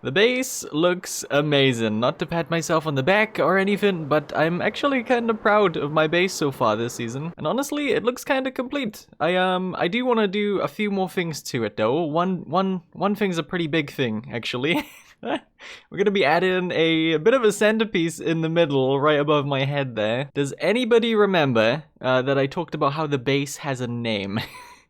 The base looks amazing. Not to pat myself on the back or anything, but I'm actually kind of proud of my base so far this season. And honestly, it looks kind of complete. I do want to do a few more things to it though. One thing's a pretty big thing, actually. We're gonna be adding a bit of a centerpiece in the middle, right above my head there. Does anybody remember that I talked about how the base has a name?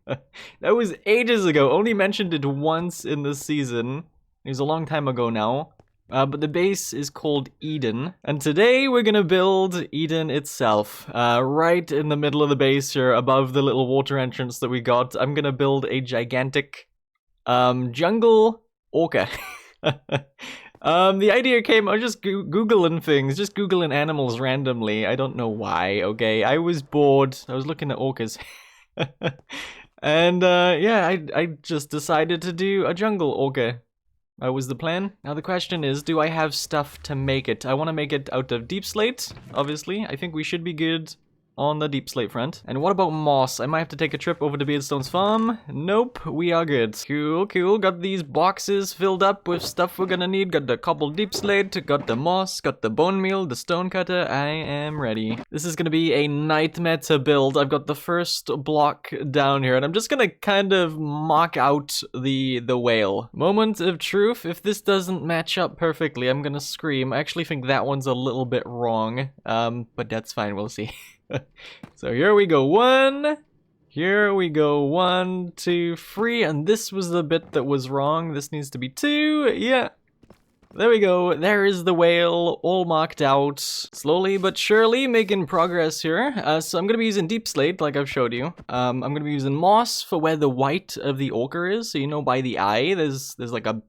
That was ages ago. Only mentioned it once in the season. It was a long time ago now. But the base is called Eden. And today we're gonna build Eden itself. Right in the middle of the base here, above the little water entrance that we got, I'm gonna build a gigantic jungle orca. The idea came, I was just Googling things, just Googling animals randomly. I don't know why, okay? I was bored. I was looking at orcas. And yeah, I just decided to do a jungle orca. That was the plan. Now the question is, do I have stuff to make it? I want to make it out of deep slate, obviously. I think we should be good on the deep slate front. And what about moss? I might have to take a trip over to Beardstone's farm. Nope, we are good. Cool, cool. Got these boxes filled up with stuff we're gonna need. Got the cobbled deep slate, got the moss, got the bone meal, the stone cutter. I am ready. This is gonna be a nightmare to build. I've got the first block down here, and I'm just gonna kind of mock out the whale. Moment of truth. If this doesn't match up perfectly, I'm gonna scream. I actually think that one's a little bit wrong, but that's fine. We'll see. So here we go, here we go, 1, 2, 3, and this was the bit that was wrong. This needs to be 2, yeah. There we go, there is the whale, all marked out. Slowly but surely making progress here. So I'm gonna be using deep slate, like I've showed you. I'm gonna be using moss for where the white of the ochre is, so you know by the eye, there's like a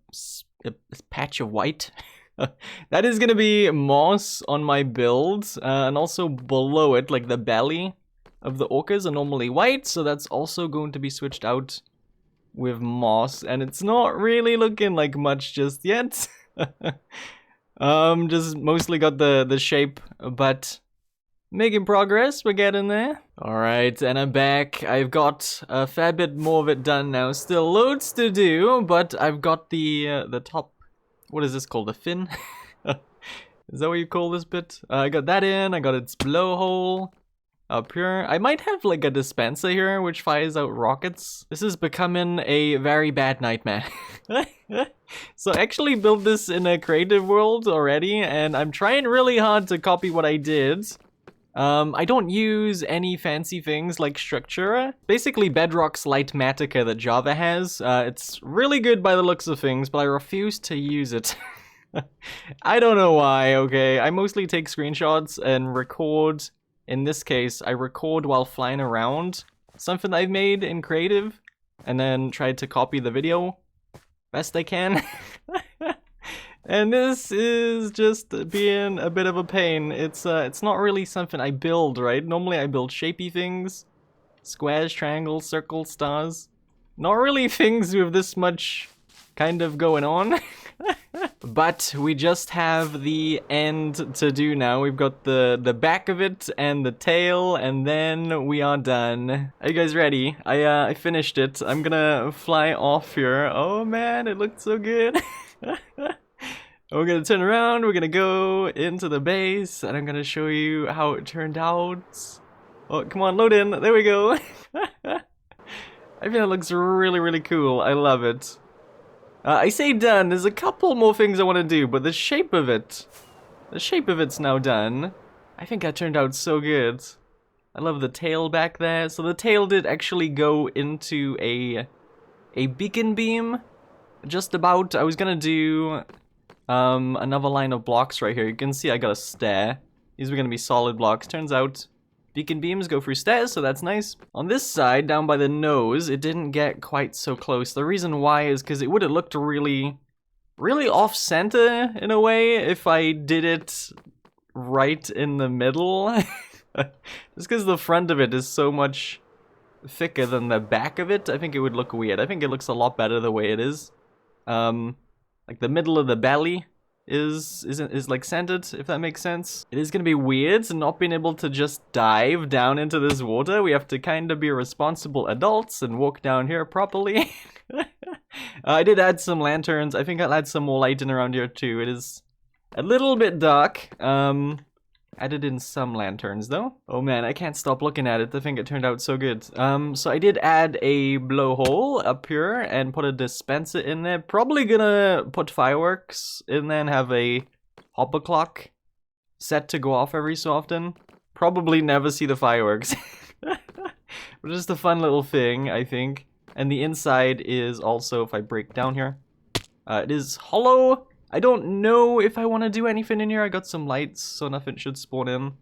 patch of white. That is gonna be moss on my build, and also below it, like the belly of the orcas are normally white, so that's also going to be switched out with moss, and it's not really looking like much just yet. Just mostly got the shape, but making progress, we're getting there. Alright, and I'm back. I've got a fair bit more of it done now. Still loads to do, but I've got the top. What is this called? A fin? Is that what you call this bit? I got that in. I got its blowhole up here. I might have like a dispenser here which fires out rockets. This is becoming a very bad nightmare. So I actually built this in a creative world already, and I'm trying really hard to copy what I did. I don't use any fancy things like Structura. Basically Bedrock's Light Matica that Java has. It's really good by the looks of things, but I refuse to use it. I don't know why, okay? I mostly take screenshots and record. In this case, I record while flying around something I've made in creative, and then try to copy the video best I can. And this is just being a bit of a pain. It's not really something I build, right? Normally I build shapey things. Squares, triangles, circles, stars. Not really things with this much kind of going on. But we just have the end to do now. We've got the back of it and the tail, and then we are done. Are you guys ready? I finished it. I'm gonna fly off here. Oh man, it looked so good. We're gonna turn around, we're gonna go into the base, and I'm gonna show you how it turned out. Oh, come on, load in. There we go. I think it looks really, really cool. I love it. I say done. There's a couple more things I want to do, but the shape of it's now done. I think that turned out so good. I love the tail back there. So the tail did actually go into a beacon beam. Just about. I was gonna do another line of blocks right here. You can see I got a stair. These were gonna be solid blocks. Turns out beacon beams go through stairs, so that's nice. On this side, down by the nose, it didn't get quite so close. The reason why is because it would have looked really off-center in a way if I did it right in the middle. Just because the front of it is so much thicker than the back of it, I think it would look weird. I think it looks a lot better the way it is. Like the middle of the belly is like scented, if that makes sense. It is gonna be weird not being able to just dive down into this water. We have to kind of be responsible adults and walk down here properly. I did add some lanterns. I think I'll add some more light in around here too. It is a little bit dark. Added in some lanterns though. Oh man, I can't stop looking at it. I think it turned out so good. So I did add a blowhole up here and put a dispenser in there. Probably gonna put fireworks in there and have a hopper clock set to go off every so often. Probably never see the fireworks. But just a fun little thing, I think. And the inside is also, if I break down here, it is hollow. I don't know if I want to do anything in here. I got some lights, so nothing should spawn in.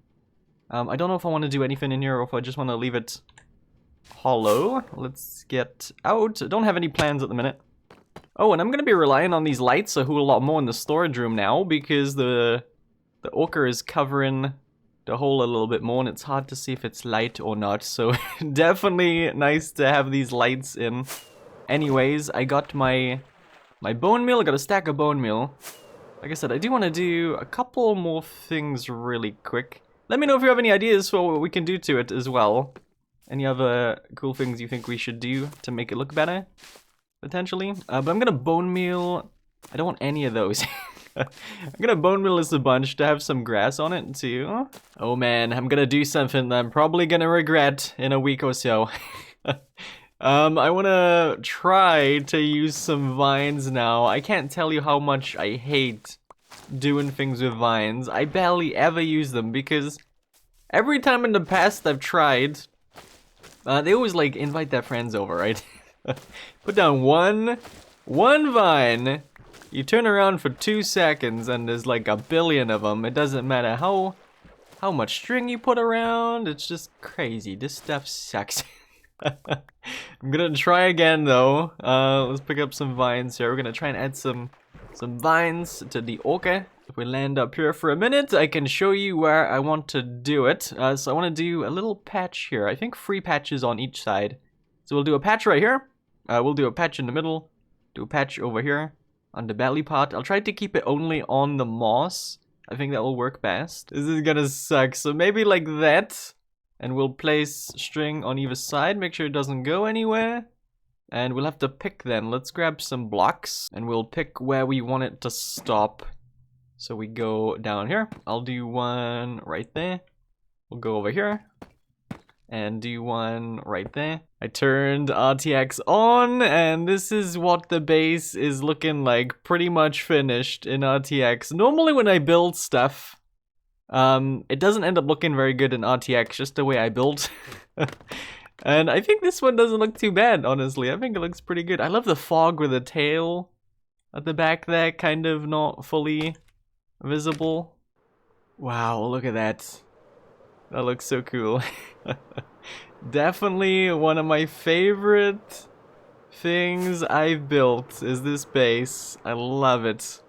I don't know if I want to do anything in here or if I just want to leave it hollow. Let's get out. I don't have any plans at the minute. Oh, and I'm going to be relying on these lights a whole lot more in the storage room now because the ochre is covering the hole a little bit more and it's hard to see if it's light or not. So definitely nice to have these lights in. Anyways, I got my bone meal. I got a stack of bone meal. Like I said, I do want to do a couple more things really quick. Let me know if you have any ideas for what we can do to it as well. Any other cool things you think we should do to make it look better, potentially. But I'm gonna bone meal. I don't want any of those. I'm gonna bone meal this a bunch to have some grass on it too. Oh man, I'm gonna do something that I'm probably gonna regret in a week or so. I want to try to use some vines now. I can't tell you how much I hate doing things with vines. I barely ever use them because every time in the past I've tried, they always like invite their friends over, right? Put down one vine, you turn around for 2 seconds and there's like a billion of them. It doesn't matter how much string you put around, it's just crazy. This stuff sucks. I'm gonna try again though. Let's pick up some vines here. We're gonna try and add some vines to the ochre. If we land up here for a minute, I can show you where I want to do it. So I want to do a little patch here. I think 3 patches on each side. So we'll do a patch right here. We'll do a patch in the middle. Do a patch over here on the belly part. I'll try to keep it only on the moss. I think that will work best. This is gonna suck. So maybe like that. And we'll place string on either side, make sure it doesn't go anywhere. And we'll have to pick then. Let's grab some blocks and we'll pick where we want it to stop. So we go down here. I'll do one right there. We'll go over here and do one right there. I turned RTX on and this is what the base is looking like. Pretty much finished in RTX. Normally when I build stuff, it doesn't end up looking very good in RTX, just the way I build. And I think this one doesn't look too bad, honestly. I think it looks pretty good. I love the fog with the tail at the back there, kind of not fully visible. Wow, look at that. That looks so cool. Definitely one of my favorite things I've built is this base. I love it.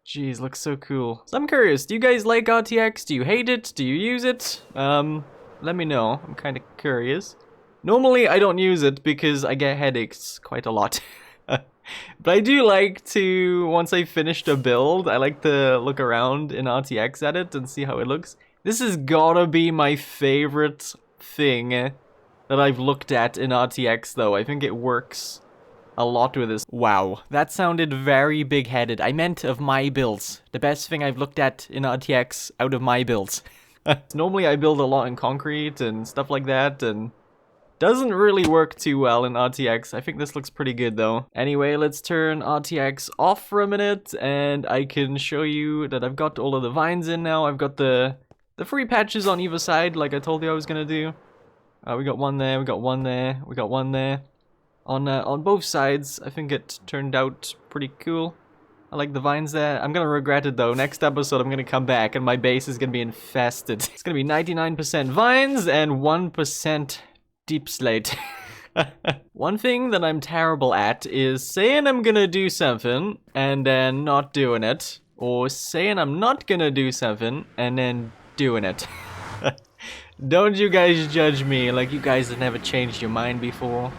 Jeez, looks so cool. So I'm curious, do you guys like RTX? Do you hate it? Do you use it? Let me know. I'm kind of curious. Normally, I don't use it because I get headaches quite a lot. But I do like to, once I finished a build, I like to look around in RTX at it and see how it looks. This has gotta be my favorite thing that I've looked at in RTX though. I think it works a lot with this. Wow, that sounded very big-headed. I meant of my builds. The best thing I've looked at in RTX out of my builds. Normally I build a lot in concrete and stuff like that, and doesn't really work too well in RTX. I think this looks pretty good though. Anyway, let's turn RTX off for a minute, and I can show you that I've got all of the vines in now. I've got the 3 patches on either side, like I told you I was gonna do. We got one there, we got one there, we got one there. On both sides, I think it turned out pretty cool. I like the vines there. I'm gonna regret it though. Next episode, I'm gonna come back and my base is gonna be infested. It's gonna be 99% vines and 1% deep slate. One thing that I'm terrible at is saying I'm gonna do something and then not doing it. Or saying I'm not gonna do something and then doing it. Don't you guys judge me like you guys have never changed your mind before.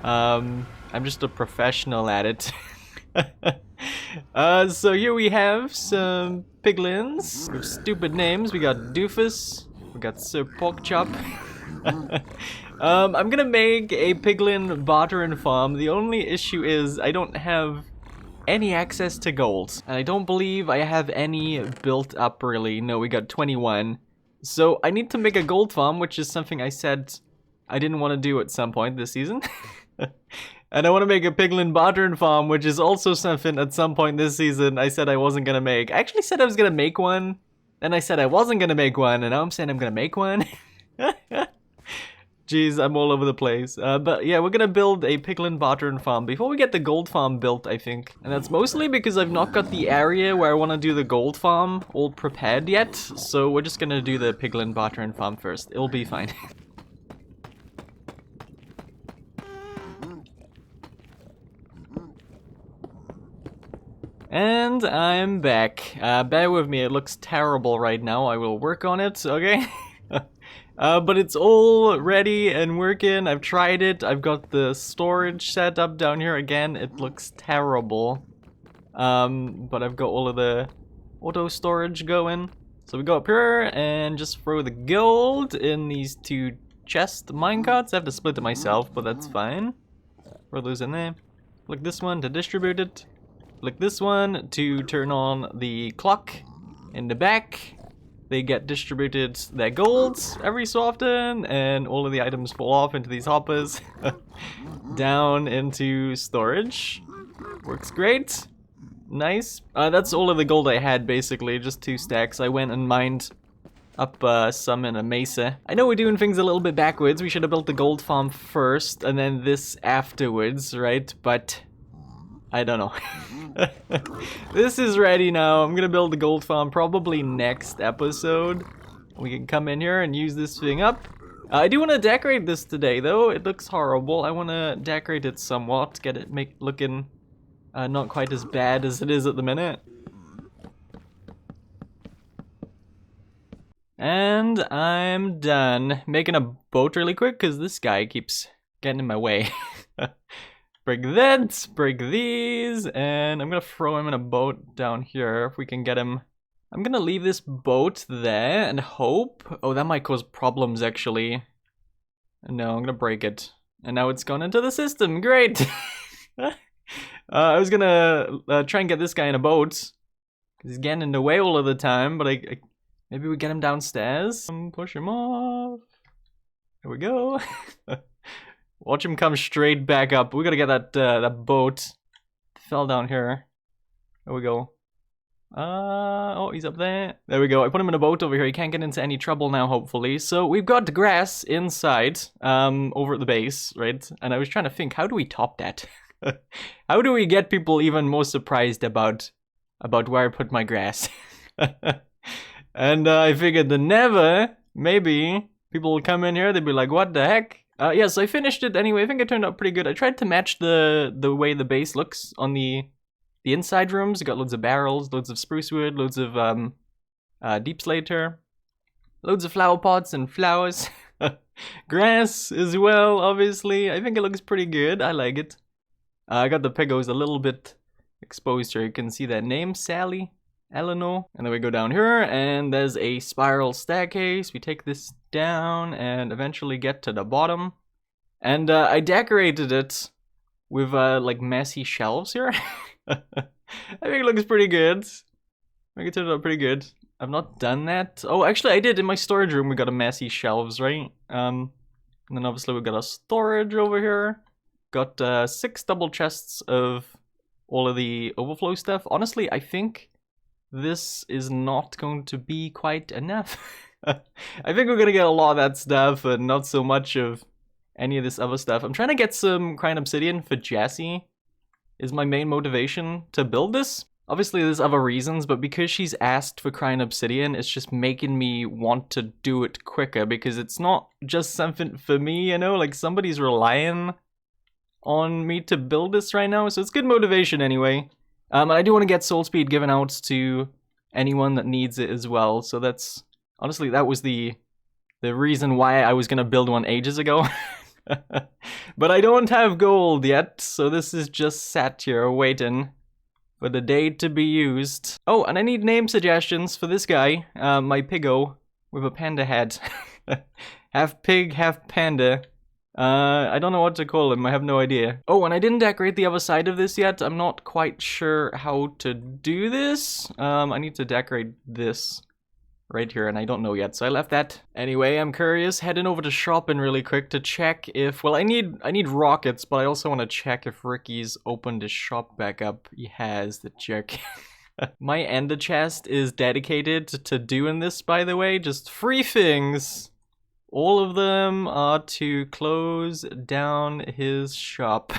I'm just a professional at it. So here we have some piglins with stupid names. We got Doofus, we got Sir Porkchop. I'm gonna make a piglin bartering farm. The only issue is I don't have any access to gold. And I don't believe I have any built up really. No, we got 21. So I need to make a gold farm, which is something I said I didn't want to do at some point this season. And I want to make a piglin bartering farm, which is also something at some point this season I said I wasn't gonna make. I actually said I was gonna make one, then I said I wasn't gonna make one, and now I'm saying I'm gonna make one. Jeez, I'm all over the place. But yeah, we're gonna build a piglin bartering farm before we get the gold farm built, I think. And that's mostly because I've not got the area where I want to do the gold farm all prepared yet. So we're just gonna do the piglin bartering farm first. It'll be fine. And I'm back. Bear with me, it looks terrible right now. I will work on it, okay? But it's all ready and working. I've tried it. I've got the storage set up down here again. It looks terrible. But I've got all of the auto storage going. So we go up here and just throw the gold in these two chest minecarts. I have to split it myself, but that's fine. Throw those in there. Click this one to distribute it. Click this one to turn on the clock in the back. They get distributed their golds every so often, and all of the items fall off into these hoppers down into storage. Works great. Nice. That's all of the gold I had, basically, just 2 stacks. I went and mined up some in a mesa. I know we're doing things a little bit backwards. We should have built the gold farm first and then this afterwards, right? But I don't know. This is ready now. I'm gonna build the gold farm probably next episode. We can come in here and use this thing up. I do want to decorate this today though. It looks horrible. I want to decorate it somewhat, get it looking not quite as bad as it is at the minute. And I'm done. Making a boat really quick because this guy keeps getting in my way. Break that, break these, and I'm gonna throw him in a boat down here if we can get him. I'm gonna leave this boat there and hope. Oh, that might cause problems actually. No, I'm gonna break it. And now it's gone into the system, great! I was gonna try and get this guy in a boat. Cause he's getting in the way all of the time, but maybe we get him downstairs. Push him off. There we go. Watch him come straight back up. We gotta get that boat. Fell down here. There we go. Oh, he's up there. There we go. I put him in a boat over here. He can't get into any trouble now, hopefully. So we've got the grass inside, over at the base, right? And I was trying to think, how do we top that? How do we get people even more surprised about where I put my grass? And I figured the never, maybe people will come in here. They'd be like, "What the heck?" Yeah, so I finished it anyway. I think it turned out pretty good. I tried to match the way the base looks on the inside rooms. You got loads of barrels, loads of spruce wood, loads of deep slate here, loads of flower pots and flowers, grass as well. Obviously, I think it looks pretty good. I like it. I got the pigos a little bit exposed here. You can see that name, Sally, Eleanor, and then we go down here, and there's a spiral staircase. We take this down and eventually get to the bottom. And I decorated it with like messy shelves here. I think it looks pretty good. I think it turned out pretty good. I've not done that. Oh, actually I did. In my storage room we got a messy shelves, right? And then obviously we got a storage over here. Got 6 double chests of all of the overflow stuff. Honestly, I think this is not going to be quite enough. I think we're gonna get a lot of that stuff and not so much of any of this other stuff. I'm trying to get some crying obsidian for Jessie. Is my main motivation to build this. Obviously there's other reasons, but because she's asked for crying obsidian, it's just making me want to do it quicker because it's not just something for me, you know, like somebody's relying on me to build this right now, so it's good motivation anyway. I do want to get soul speed given out to anyone that needs it as well, so that's honestly that was the reason why I was gonna build one ages ago. But I don't have gold yet, so this is just sat here waiting for the day to be used. Oh, and I need name suggestions for this guy, my piggo with a panda head. Half pig, half panda. I don't know what to call him, I have no idea. Oh, and I didn't decorate the other side of this yet. I'm not quite sure how to do this. I need to decorate this right here, and I don't know yet, so I left that. Anyway, I'm curious, heading over to shopping really quick to check if, well, I need rockets, but I also want to check if Ricky's opened his shop back up. He has, the jerk. My ender chest is dedicated to doing this, by the way, just 3 things. All of them are to close down his shop.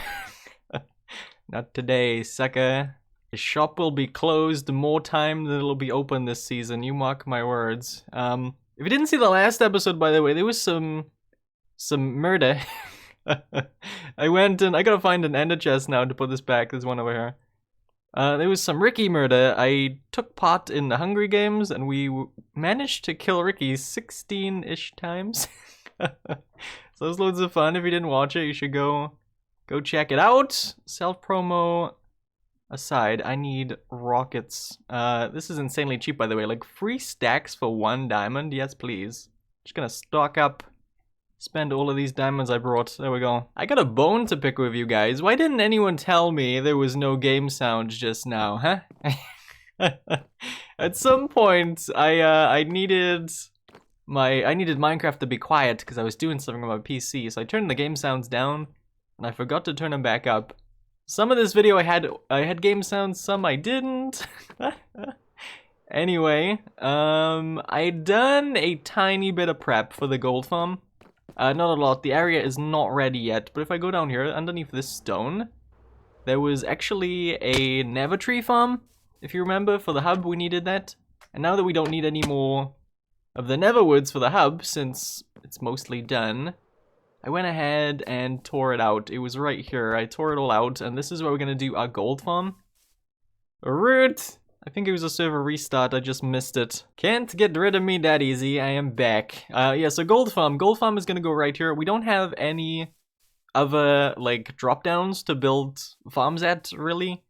Not today, sucker. His shop will be closed more time than it'll be open this season, you mark my words. If you didn't see the last episode, by the way, there was some murder. I went and I gotta find an ender chest now to put this back. There's one over here. There was some Ricky murder. I took part in the Hungry Games and we managed to kill Ricky 16-ish times. So it was loads of fun. If you didn't watch it, you should go check it out. Self-promo aside, I need rockets. This is insanely cheap, by the way. Like 3 stacks for 1 diamond. Yes, please. Just gonna stock up. Spend all of these diamonds I brought. There we go. I got a bone to pick with you guys. Why didn't anyone tell me there was no game sounds just now, huh? At some point, I needed Minecraft to be quiet because I was doing something on my PC, so I turned the game sounds down, and I forgot to turn them back up. Some of this video I had game sounds, some I didn't. Anyway, I'd done a tiny bit of prep for the gold farm. Not a lot, the area is not ready yet, but if I go down here, underneath this stone, there was actually a nether tree farm. If you remember, for the hub we needed that. And now that we don't need any more of the nether woods for the hub, since it's mostly done, I went ahead and tore it out. It was right here, I tore it all out, and this is where we're gonna do our gold farm. Root! I think it was a server restart, I just missed it. Can't get rid of me that easy, I am back. Yeah, so gold farm is gonna go right here. We don't have any other, like, drop downs to build farms at, really.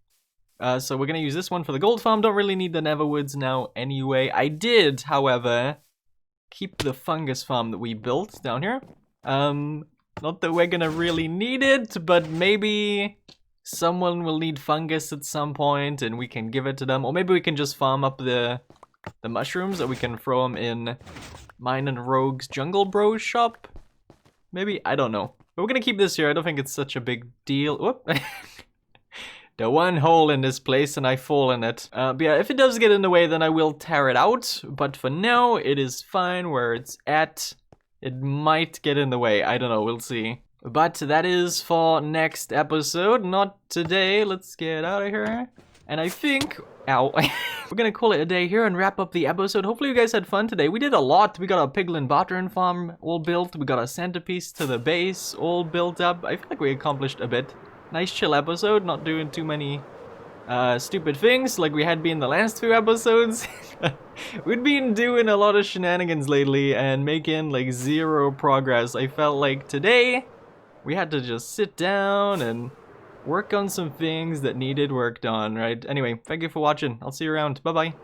So we're gonna use this one for the gold farm. Don't really need the nether woods now anyway. I did, however, keep the fungus farm that we built down here. Not that we're gonna really need it, but maybe someone will need fungus at some point and we can give it to them. Or maybe we can just farm up the mushrooms and we can throw them in Mine and Rogue's Jungle Bros shop. Maybe, I don't know. But we're gonna keep this here. I don't think it's such a big deal. Whoop. The one hole in this place and I fall in it. But yeah, if it does get in the way, then I will tear it out. But for now, it is fine where it's at. It might get in the way. I don't know. We'll see. But that is for next episode, not today. Let's get out of here. And I think, ow, we're gonna call it a day here and wrap up the episode. Hopefully you guys had fun today. We did a lot. We got a Piglin Battering farm all built. We got a Centrepiece to the base all built up. I feel like we accomplished a bit. Nice chill episode, not doing too many stupid things like we had been the last few episodes. We'd been doing a lot of shenanigans lately and making like 0 progress. I felt like today we had to just sit down and work on some things that needed worked on, right? Anyway, thank you for watching. I'll see you around. Bye-bye.